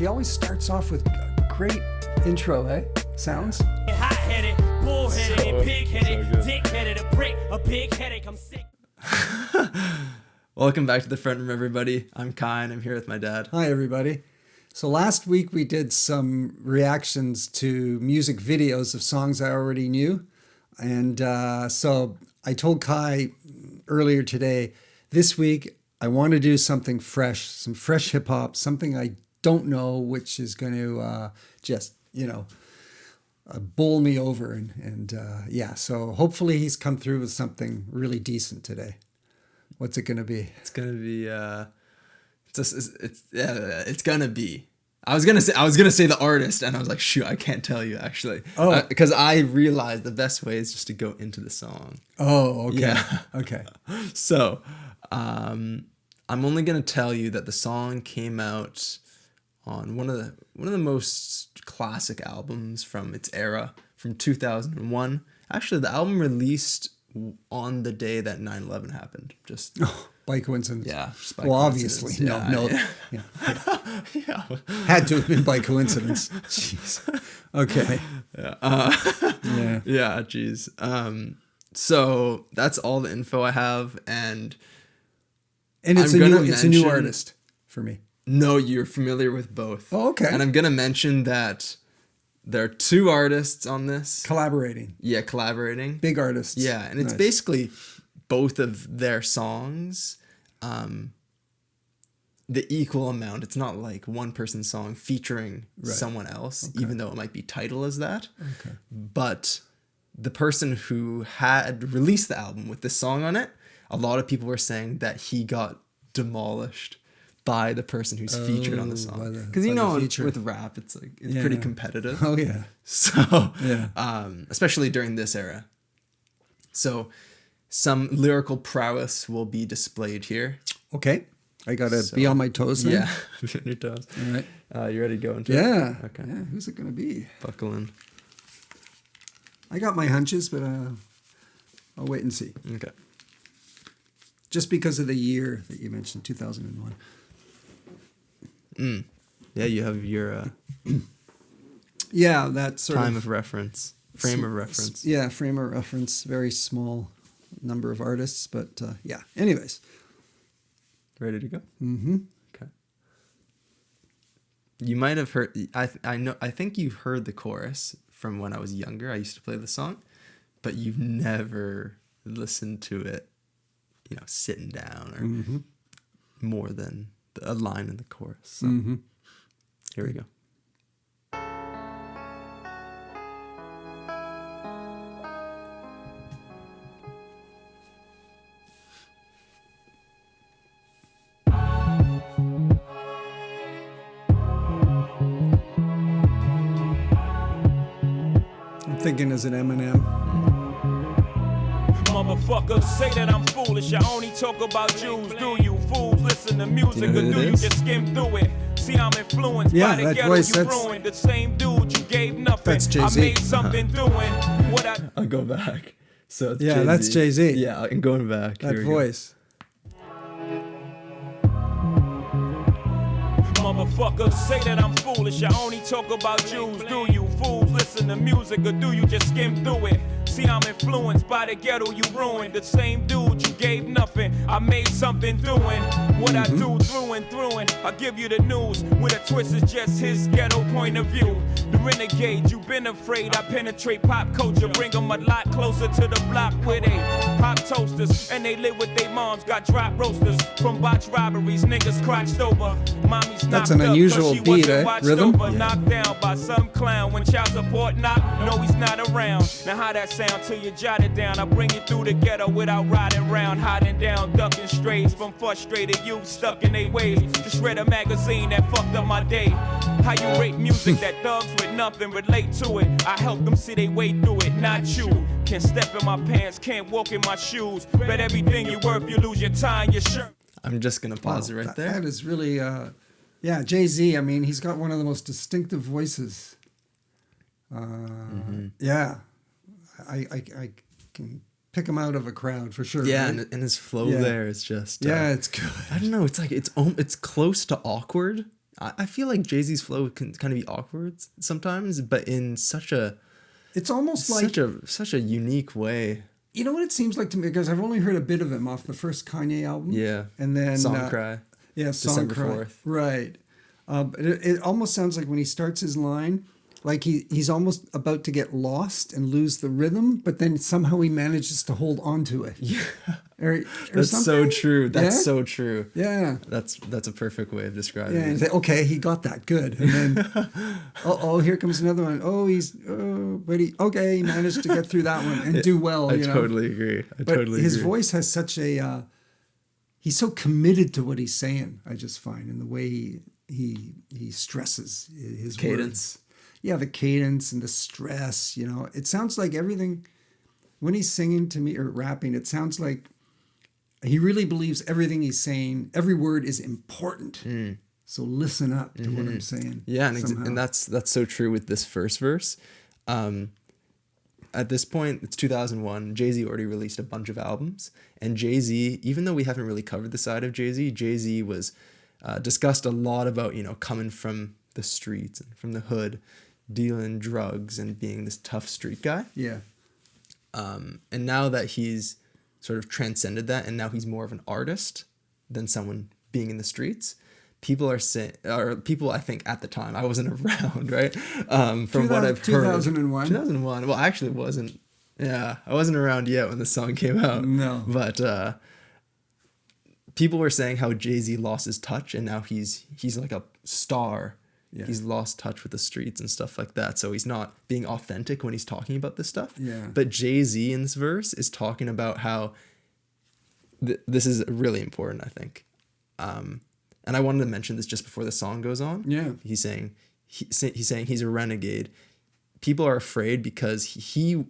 He always starts off with a great intro, eh? Sounds. Hot-headed, bullheaded, pig-headed, dick-headed, a big headache, I'm sick. Welcome back to the front room, everybody. I'm Kai, and I'm here with my dad. Hi, everybody. So last week we did some reactions to music videos of songs I already knew. And so I told Kai earlier today, this week I want to do something fresh, some fresh hip hop, something I don't know, which is going to just, bowl me over. And so hopefully he's come through with something really decent today. What's it going to be? It's going to be, it's going to be. I was gonna say the artist, and I was like, shoot, I can't tell you actually. Oh, because I realized the best way is just to go into the song. Oh, okay. Yeah. Okay. So, I'm only gonna tell you that the song came out on one of the most classic albums from its era, from 2001. Actually, the album released on the day that 9/11 happened. Just by coincidence. Yeah. Just by coincidence. Obviously. No. Yeah. Had to have been by coincidence. Jeez. Okay. Yeah. Yeah. Geez. So that's all the info I have, and it's a new artist for me. No, you're familiar with both. Oh, okay. And I'm gonna mention that there are two artists on this. Collaborating. Yeah, collaborating. Big artists. Yeah, and it's basically both of their songs, the equal amount. It's not like one person's song featuring someone else, even though it might be titled as that. Okay. But the person who had released the album with this song on it, a lot of people were saying that he got demolished by the person who's featured on the song, because with rap it's pretty competitive. Oh yeah. So especially during this era. So some lyrical prowess will be displayed here. Okay, I gotta be on my toes then. Yeah, be on your toes. All right. You ready to go into it? Yeah. Okay. Yeah. Who's it gonna be? Buckle in. I got my hunches, but I'll wait and see. Okay. Just because of the year that you mentioned, 2001. Yeah, you have your that sort time of of reference, frame of reference. Yeah, frame of reference. Very small number of artists, but yeah. Anyways, ready to go? Mm-hmm. Okay. You might have heard. I think you've heard the chorus from when I was younger. I used to play the song, but you've never listened to it, sitting down or more than a line in the chorus. So here we go. I'm thinking as an Eminem. Motherfuckers say that I'm foolish. I only talk about Jews. Do you fools listen to music, or do you just skim through it? See, I'm influenced by the ghetto you ruined. The same dude you gave nothing. That's Jay-Z. I made something doing what I. I'll go back. So it's Jay-Z. That's Jay-Z. Yeah, I'm going back. That voice. Motherfuckers say that I'm foolish. I only talk about Jews. Do you fools listen to music, or do you just skim through it? See, I'm influenced by the ghetto you ruined. The same dude you gave nothing. I made something doing what I do through and through. And I give you the news with a twist is just his ghetto point of view. The renegade, you've been afraid. I penetrate pop culture, bring them a lot closer to the block where they pop toasters and they live with their moms. Got drop roasters from botch robberies. Niggas crotched over. Mommy's That's an unusual beat, Rhythm? Over, knocked down by some clown. When child support knock, no, he's not around. Now how that sound till you jot it down? I bring you through the ghetto without riding round, hiding down, ducking strays from frustrated youth stuck in their ways. Just read a magazine that fucked up my day. How you rate music that thugs with nothing relate to it? I help them see they way through it, not you. Can't step in my pants, can't walk in my shoes. Bet everything you worth, you lose your time, your shirt. I'm just gonna pause it right there. That is really, Jay-Z. I mean, he's got one of the most distinctive voices. Yeah, I can pick him out of a crowd for sure. Yeah, right? and his flow there is just it's good. I don't know. It's like it's close to awkward, I feel like Jay-Z's flow can kind of be awkward sometimes, but in It's almost like, such a unique way. you know what it seems like to me, because I've only heard a bit of him off the first Kanye album. Yeah. And then Song Cry. Yeah, Song December Cry. 4th. Right. But it almost sounds like when he starts his line, like he's almost about to get lost and lose the rhythm, but then somehow he manages to hold on to it. Yeah. Or That's so something. true. That's Yeah? so true. Yeah. That's a perfect way of describing Yeah, and it. say, okay, he got that, good. And then, here comes another one. Okay, he managed to get through that one and do well. I you know? totally agree. But his voice has such a, he's so committed to what he's saying, I just find, in the way he stresses his Cadence. words. Yeah, the cadence and the stress, you know. It sounds like everything, when he's singing to me or rapping, it sounds like he really believes everything he's saying, every word is important. So listen up to what I'm saying. Yeah, somehow. and that's so true with this first verse. At this point, it's 2001. Jay-Z already released a bunch of albums. And Jay-Z, even though we haven't really covered the side of Jay-Z, Jay-Z was discussed a lot about, you know, coming from the streets and from the hood, dealing drugs and being this tough street guy. Yeah. And now that he's sort of transcended that, and now he's more of an artist than someone being in the streets, people are saying, or people I think at the time, I wasn't around, right? From what I've heard. 2001. 2001. Well, actually it wasn't. Yeah, I wasn't around yet when the song came out. No. But people were saying how Jay-Z lost his touch, and now he's like a star. Yeah. He's lost touch with the streets and stuff like that. So he's not being authentic when he's talking about this stuff. Yeah. But Jay-Z in this verse is talking about how this is really important, I think. And I wanted to mention this just before the song goes on. Yeah. He's saying he's a renegade. People are afraid because he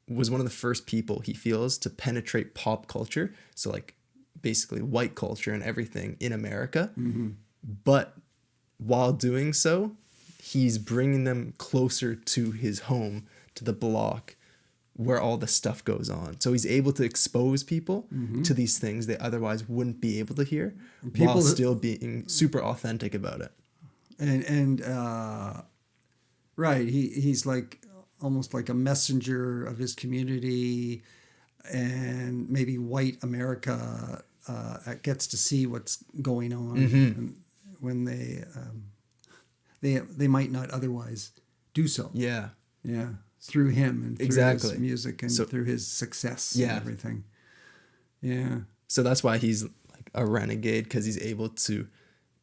was one of the first people, he feels, to penetrate pop culture. So like basically white culture and everything in America. Mm-hmm. But while doing so, he's bringing them closer to his home, to the block where all the stuff goes on. So he's able to expose people to these things they otherwise wouldn't be able to hear, while still being super authentic about it. Right, he's like almost like a messenger of his community, and maybe white America gets to see what's going on. And when they might not otherwise do so. Yeah. Yeah. Through him and through his music and through his success and everything. Yeah. So that's why he's like a renegade, because he's able to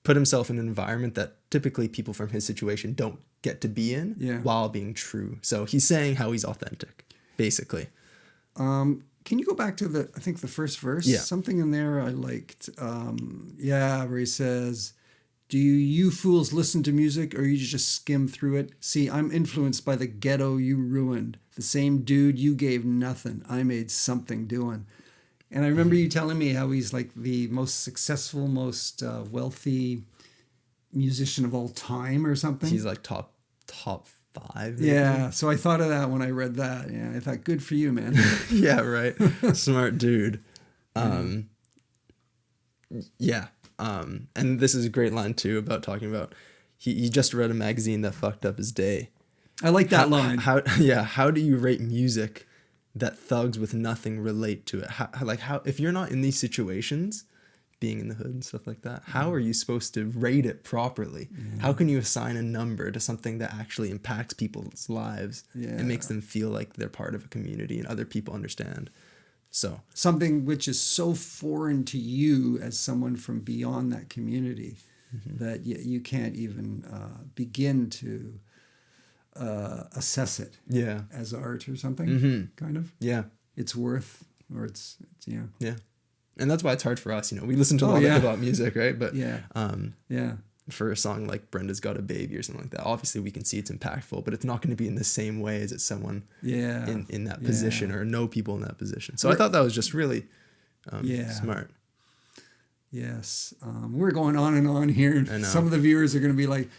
put himself in an environment that typically people from his situation don't get to be in while being true. So he's saying how he's authentic, basically. Can you go back to the first verse? Yeah. Something in there I liked. Where he says, "Do you fools listen to music, or you just skim through it? See, I'm influenced by the ghetto you ruined. The same dude you gave nothing, I made something doing." And I remember you telling me how he's like the most successful, most wealthy musician of all time or something. He's like top 5. Maybe. Yeah. So I thought of that when I read that. Yeah. I thought, good for you, man. Yeah, right. Smart dude. Yeah. And this is a great line too about talking about he just read a magazine that fucked up his day. I like that line. How do you rate music that thugs with nothing relate to it? How if you're not in these situations, being in the hood and stuff like that, how are you supposed to rate it properly? Yeah. How can you assign a number to something that actually impacts people's lives and makes them feel like they're part of a community and other people understand? So something which is so foreign to you as someone from beyond that community that you can't even begin to assess it as art or something, kind of. Yeah. It's worth, or it's yeah. Yeah. And that's why it's hard for us, we listen to a lot of hip-hop music, right? But for a song like Brenda's Got a Baby or something like that, obviously we can see it's impactful, but it's not going to be in the same way as it's someone in that position or know people in that position. So I thought that was just really smart. Yes. We're going on and on here. I know. Some of the viewers are going to be like,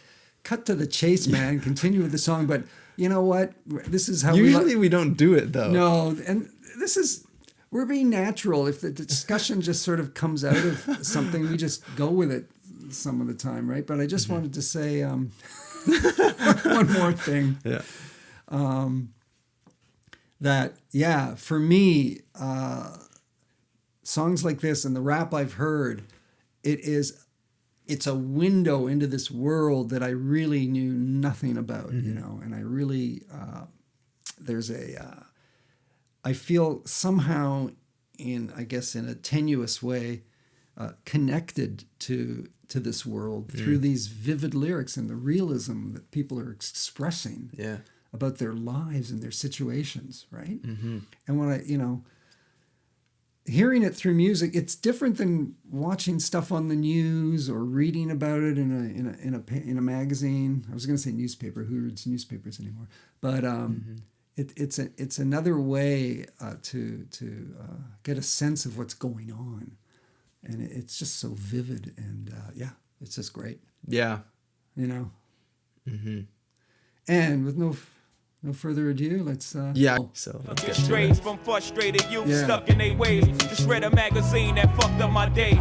cut to the chase, man. Continue with the song. But you know what? This is how usually we don't do it, though. No. And we're being natural. If the discussion just sort of comes out of something, we just go with it. some of the time, right? But I just wanted to say one more thing. Yeah. That, yeah, for me, songs like this and the rap I've heard, it's a window into this world that I really knew nothing about, you know, and I really, I feel somehow I guess in a tenuous way, connected to this world through these vivid lyrics and the realism that people are expressing about their lives and their situations, right? And when hearing it through music, it's different than watching stuff on the news or reading about it in a magazine. I was going to say newspaper. Who reads newspapers anymore? But it's another way to get a sense of what's going on, and it's just so vivid, and it's just great. Yeah. You know. And with no further ado, let's So let's get to Strays it. from frustrated youth Yeah. stuck in their ways. Just read a magazine that fucked up my day.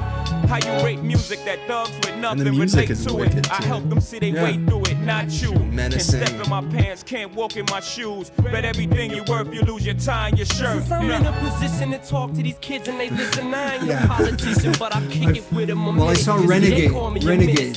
How you rate music that thugs with nothing music relate is to wicked, it. I too. help them see they way through it, not you. Menacing. Can't step in my pants, can't walk in my shoes. Bet everything you worth, you lose your tie and your shirt. Since I'm in a position to talk to these kids and they listen, I ain't Yeah. a politician, but I'm kicking with them. well, I saw Renegade.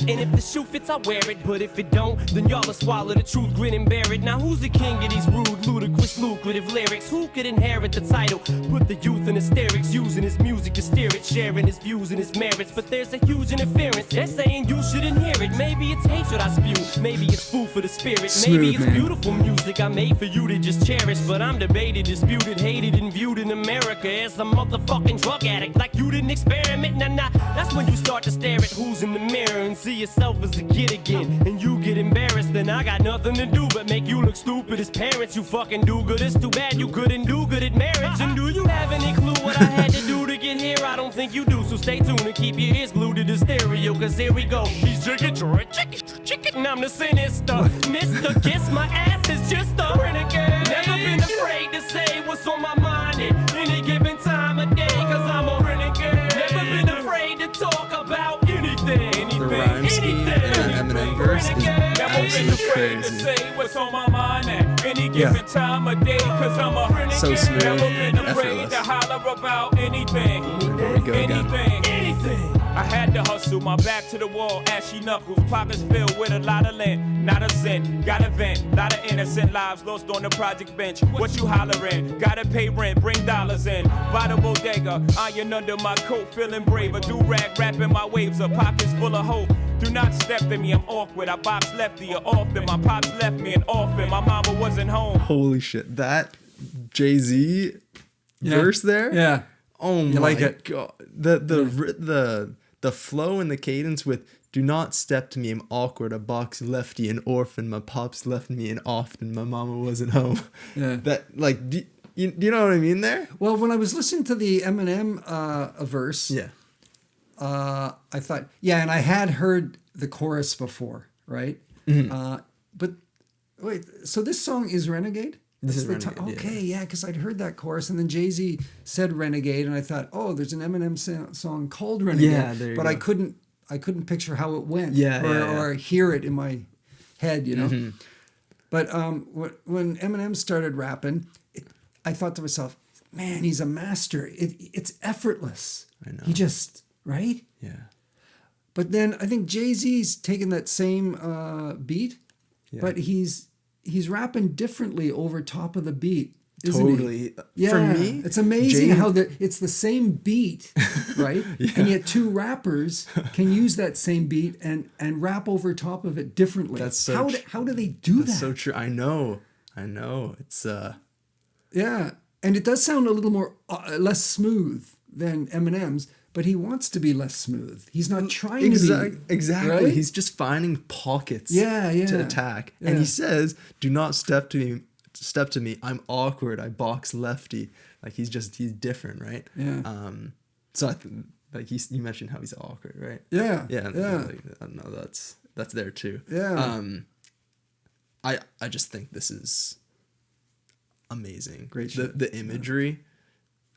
And if the shoe fits, I wear it. But if it don't, then y'all will swallow the truth, grin and bear it. Now who's the king of these rude, ludicrous, lucrative lyrics? Who could inherit the title? Put the youth in hysterics, using his music to steer it, sharing his views and his merits. But there's a huge interference. They're saying you shouldn't hear it. Maybe it's hatred I spew. Maybe it's food for the spirit. Smooth, Maybe it's man. beautiful music I made for you to just cherish. But I'm debated, disputed, hated, and viewed in America as a motherfucking drug addict. Like you didn't experiment. Nah. That's when you start to stare at who's in the mirror and see yourself as a kid again. And you get embarrassed. Then I got nothing to do but make you look stupid as parents. You fucking do good. It's too bad you couldn't do good at marriage. And do you have any clue what I had to do to get here? I don't think you do. So stay tuned and keep your ears glued to the stereo. Cause here we go. He's chicken, and I'm the sinister. Mr. Kiss my ass is just a renegade. Never been afraid to say what's on my mind at any given time of day. Cause I'm a renegade. Never been afraid to talk about anything. The rhyme scheme in that Eminem verse is Never been absolutely afraid to crazy. say what's on my mind at any given time of day. Cause I'm a renegade. So smooth, Never been afraid effortless. to holler about anything. There we go again. Anything. I had to hustle, my back to the wall, ashy knuckles, pockets filled with a lot of lint, not a cent, got a vent, lot of innocent lives lost on the project bench. What you hollering? Gotta pay rent, bring dollars in. By the bodega, iron under my coat, feeling braver. Do rag, rapping my waves up, pockets full of hope. Do not step to me, I'm awkward. I box lefty or often. My pops left me an orphan. My mama wasn't home. Holy shit. That Jay-Z verse there? Yeah. Oh my like it? god. The flow and the cadence with "Do not step to me, I'm awkward. I box lefty and orphan. My pops left me and often. My mama wasn't home." Yeah. That like do you know what I mean there? Well, when I was listening to the Eminem verse, Yeah. I thought, and I had heard the chorus before, right? But wait, so this song is Renegade? This is That's the Renegade, Okay, yeah, because I'd heard that chorus, and then Jay-Z said Renegade, and I thought, oh, there's an Eminem song called Renegade. Yeah, there you but go. I couldn't picture how it went, Yeah. or hear it in my head, you know. But when Eminem started rapping, I thought to myself, man, he's a master. It's effortless. I know. He just right. Yeah. But then I think Jay-Z's taken that same beat, but he's rapping differently over top of the beat. Isn't Totally. He? Yeah, For me, it's amazing Jay- how it's the same beat, right? And yet two rappers can use that same beat and rap over top of it differently. That's so how do they do That's that? so true. I know. It's Yeah, and it does sound a little more less smooth than Eminem's, but he wants to be less smooth. He's not trying to be. exactly. Right? He's just finding pockets Yeah. to attack. And Yeah. he says, "Do not step to me. I'm awkward. I box lefty." Like he's different, right? Yeah. So like you mentioned how he's awkward, right? Yeah. Yeah. Yeah. Like, I don't know, that's there too. Yeah. I just think this is amazing. Great shit. The imagery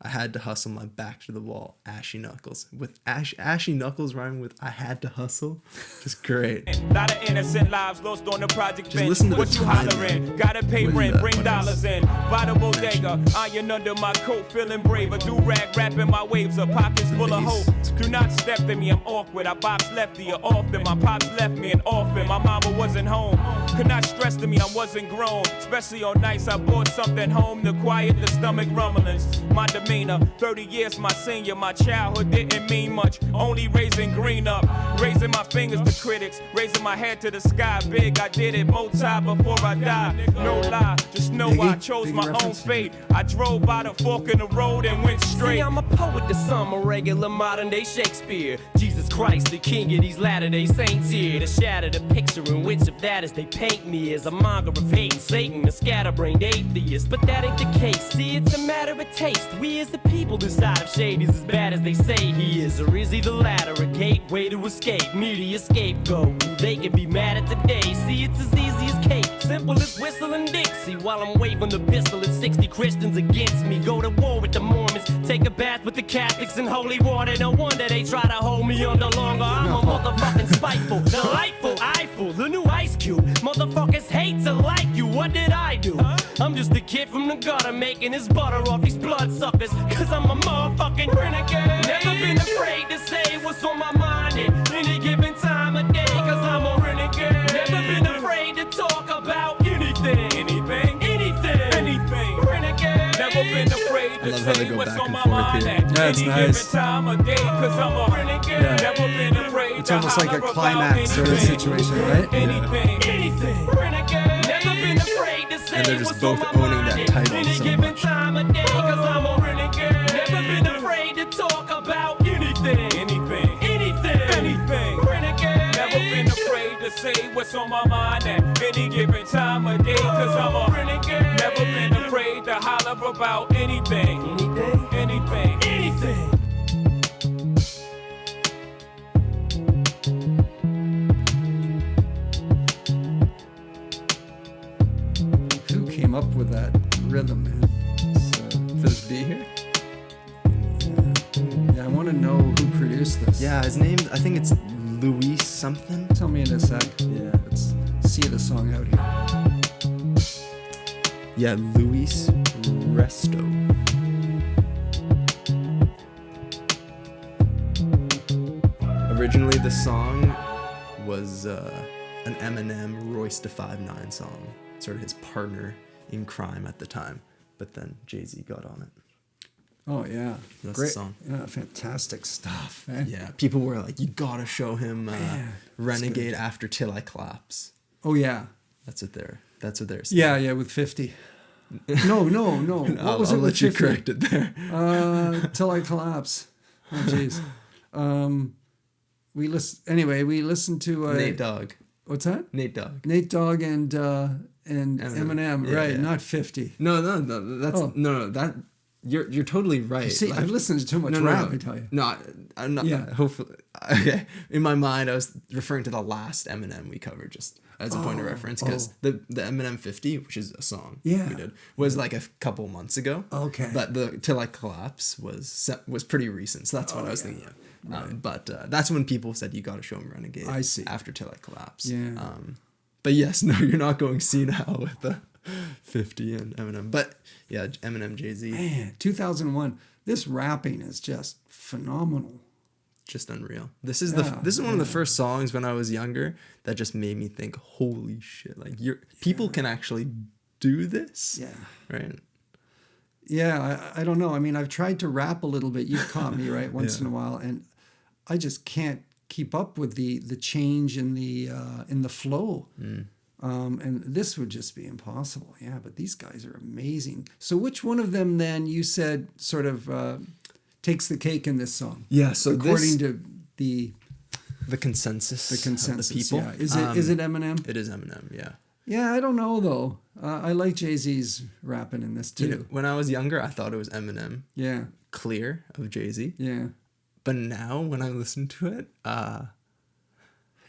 I had to hustle my back to the wall, ashy knuckles. With ashy knuckles rhyming with I had to hustle, just great. Lot of innocent lives lost on the project bench. listen to the What you timing hollering? Gotta pay with rent, that bring one dollars in. By the bodega, iron under my coat, feeling braver. Do rag, rapping my waves up, pockets full of bass. hope. Do not step to me, I'm awkward. I bops lefty or often. My pops left me an orphan. My mama wasn't home. Could not stress to me, I wasn't grown. Especially on nights I bought something home to quiet the stomach rumblings. My demeanor, 30 years my senior. My childhood didn't mean much, only raising green up. Raising my fingers to critics, raising my head to the sky. Big, I did it multi before I died. No lie, just know I chose my own fate. I drove by the fork in the road and went straight. See, I'm a poet to some, a regular modern day Shakespeare. Jesus Christ, the king of these latter day saints here. To shatter the picture in which of that is they paint me as a monger of hate and Satan, a scatterbrained atheist. But that ain't the case, see, it's a matter of taste. We as the people decide if Shady's as bad as they say he is, or is he the latter, a gateway to escape, media scapegoat. They can be mad at today, see, it's as easy as cake, simple as whistling Dixie. While I'm waving the pistol at 60 Christians against me, go to war with the Mormons, take a bath with the Catholics in holy water. No wonder they try to hold me under longer. I'm a motherfucking spiteful, delightful, eyeful, the new Ice Cube. Motherfuckers hate to like you, what did I do? I'm just a kid from the gutter making his butter off these bloodsuckers, cause I'm a motherfucking renegade. Never been afraid to say what's on my mind at any given time of day, cause I'm a renegade. Never been afraid to talk about anything, anything. Renegade. Never been afraid to love how they say go what's back on and my forth mind here. at That's any nice. given time of day, cause I'm a renegade. Yeah. Never been afraid It's to almost like a holler about climax sort of anything. situation, right? Anything. Renegade. Never been afraid to say And they're just what's on both my owning that mind title any so given much. time of day, cause I'm a renegade. Never been afraid to talk about anything. Renegade. Never been afraid to say what's on my mind at any given time of day, cause I'm a renegade. Never been afraid to holler about anything. Anything. Who came up with that rhythm, man? For this beat here? Yeah, I want to know who produced this. Yeah, his name, I think it's Luis something. Tell me in a sec. Yeah. Let's see the song out here. Yeah, Luis Resto. Originally, the song was an Eminem Royce da 5'9" song, sort of his partner in crime at the time. But then Jay-Z got on it. Oh yeah, That's great the song. Yeah, fantastic stuff. Eh? Yeah, people were like, "You gotta show him Man, Renegade after Till I Collapse." Oh yeah. That's what they're saying. Yeah, with 50. No. What I'll was it let with you 50? correct it there. Till I collapse. Oh jeez. We listened to Nate Dogg. What's that? Nate Dogg. Nate Dogg and Eminem, Yeah, right? yeah. Not 50. No, that's Oh. no, that you're totally right. See, Like, I've listened to too much no, rap, no. I tell you. No, I'm not. Yeah. Hopefully, okay. In my mind, I was referring to the last Eminem we covered, just as a point of reference, because the Eminem 50, which is a song we did, was like a couple months ago. Okay. But the Till I Collapse was pretty recent, so that's what I was thinking of. But that's when people said you got to show him Renegade. I see. After Till I Collapse. Yeah. But yes, no, you're not going senile with the 50 and Eminem. But yeah, Eminem, Jay-Z, Man, 2001. This rapping is just phenomenal. just unreal. This is Yeah, this is one of the first songs when I was younger that just made me think, holy shit, like people can actually do this. Yeah. Right. Yeah, I don't know. I mean, I've tried to rap a little bit. You've caught me, right, once in a while, and I just can't keep up with the change in the flow. And this would just be impossible. Yeah, but these guys are amazing. So which one of them then you said sort of takes the cake in this song? Yeah, so according to the consensus consensus, of the people. yeah. Is it Eminem? It is Eminem, yeah. Yeah, I don't know though. I like Jay-Z's rapping in this too. You know, when I was younger, I thought it was Eminem, Yeah, Clear of Jay-Z. yeah. But now when I listen to it,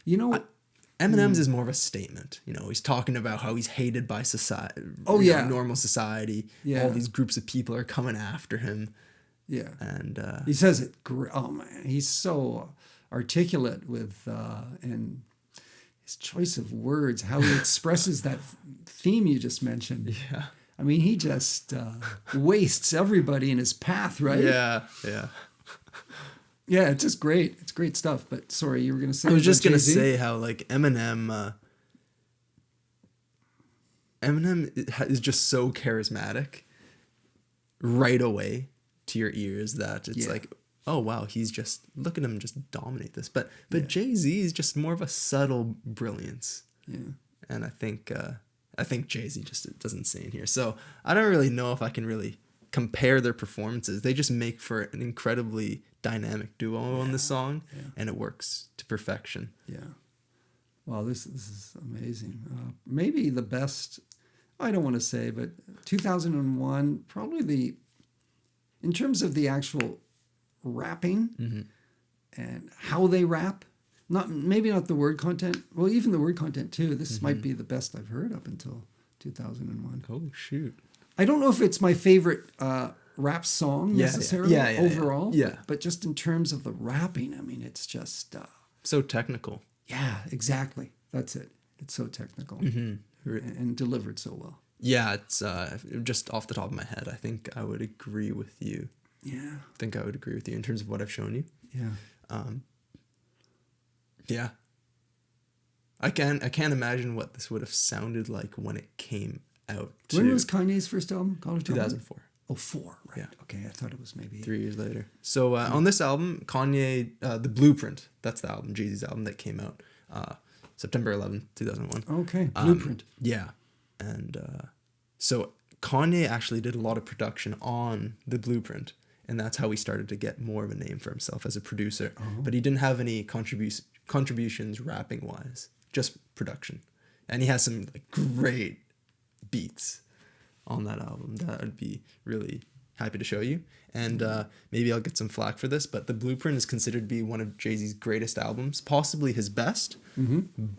You know, Eminem's is more of a statement. You know, he's talking about how he's hated by society. Oh, you know, yeah. normal society. Yeah. All these groups of people are coming after him. Yeah. And He says it. Oh man, he's so articulate with and his choice of words, how he expresses that theme you just mentioned. yeah. I mean, he just wastes everybody in his path, right? Yeah. Yeah, it's just great. It's great stuff. But sorry, you were going to say. I was just about gonna Jay-Z? say how like Eminem is just so charismatic right away to your ears that it's Yeah. like, oh wow, he's just, look at him just dominate this. But Jay-Z is just more of a subtle brilliance. Yeah. And I think Jay-Z just does insane here. So I don't really know if I can really compare their performances. They just make for an incredibly dynamic duo on this song, and it works to perfection. Yeah. Wow, this is amazing. Maybe the best, I don't want to say, but 2001, probably in terms of the actual rapping and how they rap, maybe not the word content, well, even the word content too, this might be the best I've heard up until 2001. Oh shoot. I don't know if it's my favorite rap song Yeah, necessarily yeah, overall, yeah. But just in terms of the rapping, I mean, it's just... So technical. yeah, exactly. That's it. It's so technical and delivered so well. Yeah, it's just off the top of my head, I think I would agree with you. Yeah. I think I would agree with you in terms of what I've shown you. Yeah. Yeah. I can't imagine what this would have sounded like when it came out. When was Kanye's first album? 2004. Oh, 4. Right. Yeah. Okay, I thought it was maybe 3 years later. So on this album, Kanye, The Blueprint, that's the album, Jay-Z's album that came out September 11th, 2001. Okay, Blueprint. Yeah. And so Kanye actually did a lot of production on The Blueprint, and that's how he started to get more of a name for himself as a producer. But he didn't have any contributions rapping-wise, just production. And he has some like, great beats on that album that I'd be really happy to show you. And maybe I'll get some flack for this, but The Blueprint is considered to be one of Jay-Z's greatest albums, possibly his best.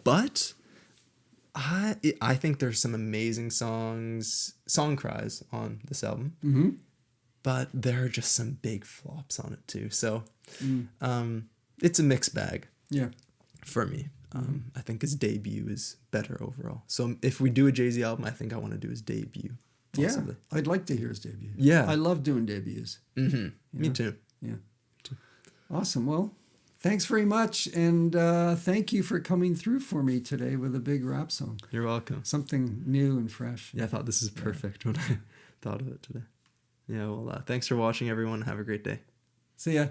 But I think there's some amazing song cries on this album. But there are just some big flops on it too. So it's a mixed bag. Yeah. For me. I think his debut is better overall. So if we do a Jay-Z album, I think I want to do his debut. Possibly. Yeah, I'd like to hear his debut. Yeah. I love doing debuts. Me too. Yeah. Awesome. Well, thanks very much. And thank you for coming through for me today with a big rap song. You're welcome. Something new and fresh. Yeah, I thought this is perfect when I thought of it today. Yeah, well, thanks for watching, everyone. Have a great day. See ya.